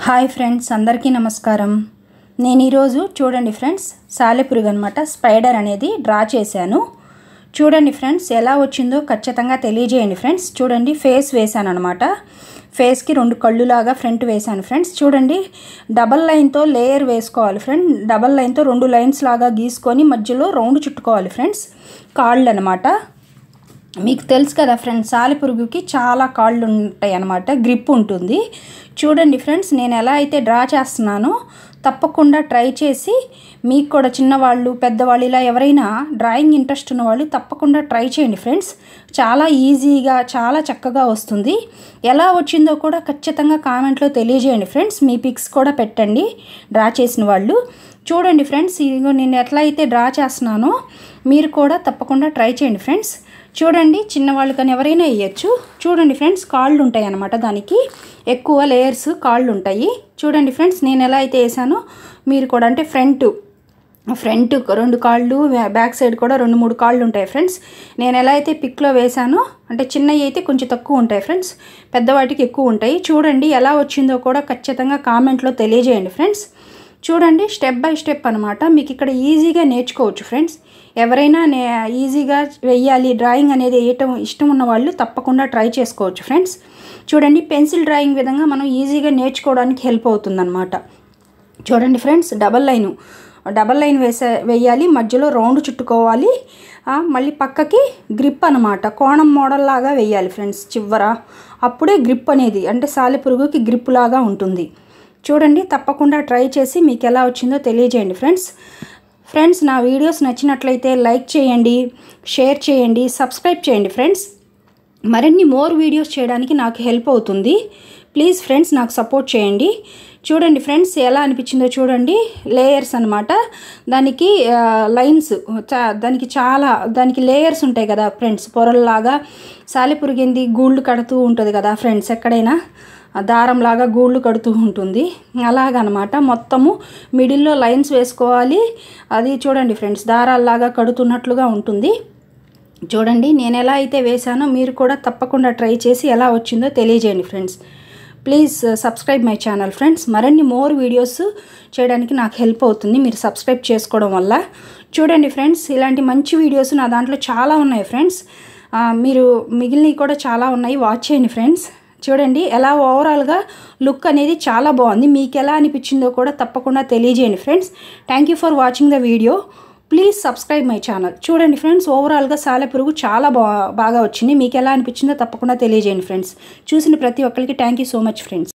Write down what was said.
Hi friends, అందరికీ నమస్కారం. నేను ఈరోజు చూడండి ఫ్రెండ్స్, సాలెపురుగు అనమాట స్పైడర్ అనేది డ్రా చేశాను. చూడండి ఫ్రెండ్స్, ఎలా వచ్చిందో ఖచ్చితంగా తెలియజేయండి ఫ్రెండ్స్. చూడండి, ఫేస్ వేసాను అనమాట. ఫేస్కి 2 కళ్ళులాగా ఫ్రంట్ వేసాను ఫ్రెండ్స్. చూడండి, డబల్ లైన్తో లేయర్ వేసుకోవాలి ఫ్రెండ్. డబల్ లైన్తో 2 లైన్స్ లాగా గీసుకొని మధ్యలో రౌండ్ చుట్టుకోవాలి ఫ్రెండ్స్. కాళ్ళు అనమాట. మీకు తెలుసు కదా ఫ్రెండ్స్, సాలెపురుగుకి చాలా కాళ్ళు ఉంటాయి అన్నమాట, గ్రిప్ ఉంటుంది. చూడండి ఫ్రెండ్స్, నేను ఎలా అయితే డ్రా చేస్తున్నానో తప్పకుండా ట్రై చేసి, మీకు కూడా చిన్నవాళ్ళు పెద్దవాళ్ళు ఇలా ఎవరైనా డ్రాయింగ్ ఇంట్రెస్ట్ ఉన్నవాళ్ళు తప్పకుండా ట్రై చేయండి ఫ్రెండ్స్. చాలా ఈజీగా చాలా చక్కగా వస్తుంది. ఎలా వచ్చిందో కూడా ఖచ్చితంగా కామెంట్లో తెలియజేయండి ఫ్రెండ్స్. మీ పిక్స్ కూడా పెట్టండి డ్రా చేసిన వాళ్ళు. చూడండి ఫ్రెండ్స్, ఇదిగో నేను ఎట్లా అయితే డ్రా చేస్తున్నానో మీరు కూడా తప్పకుండా ట్రై చేయండి ఫ్రెండ్స్. చూడండి, చిన్నవాళ్ళు కానీ ఎవరైనా వేయచ్చు. చూడండి ఫ్రెండ్స్, కాళ్ళు ఉంటాయి అన్నమాట, దానికి ఎక్కువ లేయర్స్ కాళ్ళు ఉంటాయి. చూడండి ఫ్రెండ్స్, నేను ఎలా అయితే వేసానో మీరు కూడా, అంటే ఫ్రంట్ 2 కాళ్ళు, బ్యాక్ సైడ్ కూడా 2-3 కాళ్ళు ఉంటాయి ఫ్రెండ్స్. నేను ఎలా అయితే పిక్లో వేసానో, అంటే చిన్నవి అయితే కొంచెం తక్కువ ఉంటాయి ఫ్రెండ్స్, పెద్దవాటికి ఎక్కువ ఉంటాయి. చూడండి, ఎలా వచ్చిందో కూడా ఖచ్చితంగా కామెంట్లో తెలియజేయండి ఫ్రెండ్స్. చూడండి, స్టెప్ బై స్టెప్ అనమాట. మీకు ఇక్కడ ఈజీగా నేర్చుకోవచ్చు ఫ్రెండ్స్. ఎవరైనా ఈజీగా వెయ్యాలి, డ్రాయింగ్ అనేది వేయటం ఇష్టం ఉన్న వాళ్ళు తప్పకుండా ట్రై చేసుకోవచ్చు ఫ్రెండ్స్. చూడండి, పెన్సిల్ డ్రాయింగ్ విధంగా మనం ఈజీగా నేర్చుకోవడానికి హెల్ప్ అవుతుందన్నమాట. చూడండి ఫ్రెండ్స్, డబల్ లైన్ వేయాలి, మధ్యలో రౌండ్ చుట్టుకోవాలి, మళ్ళీ పక్కకి గ్రిప్ అనమాట, కోణం మోడల్ లాగా వేయాలి ఫ్రెండ్స్ చివర. అప్పుడే గ్రిప్ అనేది, అంటే సాలెపురుగుకి గ్రిప్ లాగా ఉంటుంది. చూడండి, తప్పకుండా ట్రై చేసి మీకు ఎలా వచ్చిందో తెలియజేయండి ఫ్రెండ్స్. నా వీడియోస్ నచ్చినట్లయితే లైక్ చేయండి, షేర్ చేయండి, సబ్స్క్రైబ్ చేయండి ఫ్రెండ్స్. మరిన్ని మోర్ వీడియోస్ చేయడానికి నాకు హెల్ప్ అవుతుంది. ప్లీజ్ ఫ్రెండ్స్, నాకు సపోర్ట్ చేయండి. చూడండి ఫ్రెండ్స్, ఎలా అనిపించిందో చూడండి. లేయర్స్ అనమాట, దానికి లైన్స్, దానికి లేయర్స్ ఉంటాయి కదా ఫ్రెండ్స్, పొరల్లాగా. సాలెపురుగింది గూళ్ళు కడుతూ ఉంటుంది కదా ఫ్రెండ్స్, ఎక్కడైనా దారంలాగా గూళ్ళు కడుతూ ఉంటుంది, అలాగనమాట. మొత్తము మిడిల్లో లైన్స్ వేసుకోవాలి. అది చూడండి ఫ్రెండ్స్, దారాల్లాగా కడుతున్నట్లుగా ఉంటుంది. చూడండి, నేను ఎలా అయితే వేసానో మీరు కూడా తప్పకుండా ట్రై చేసి ఎలా వచ్చిందో తెలియజేయండి friends. Please subscribe my channel friends. మరిన్ని మోర్ వీడియోస్ చేయడానికి నాకు హెల్ప్ అవుతుంది మీరు సబ్స్క్రైబ్ చేసుకోవడం వల్ల. చూడండి ఫ్రెండ్స్, ఇలాంటి మంచి వీడియోస్ నా దాంట్లో చాలా ఉన్నాయి ఫ్రెండ్స్. మీరు మిగిలినవి కూడా చాలా ఉన్నాయి, వాచ్ చేయండి ఫ్రెండ్స్. చూడండి, ఎలా ఓవరాల్గా లుక్ అనేది చాలా బాగుంది. మీకు ఎలా అనిపించిందో కూడా తప్పకుండా తెలియజేయండి friends. Thank you for watching the video. Please subscribe my channel. చూడండి ఫ్రెండ్స్, ఓవరాల్గా సాలెపురుగు చాలా బాగా వచ్చింది. మీకు ఎలా అనిపించిందో తప్పకుండా తెలియజేయండి ఫ్రెండ్స్. చూసిన ప్రతి ఒక్కరికి thank you so much friends.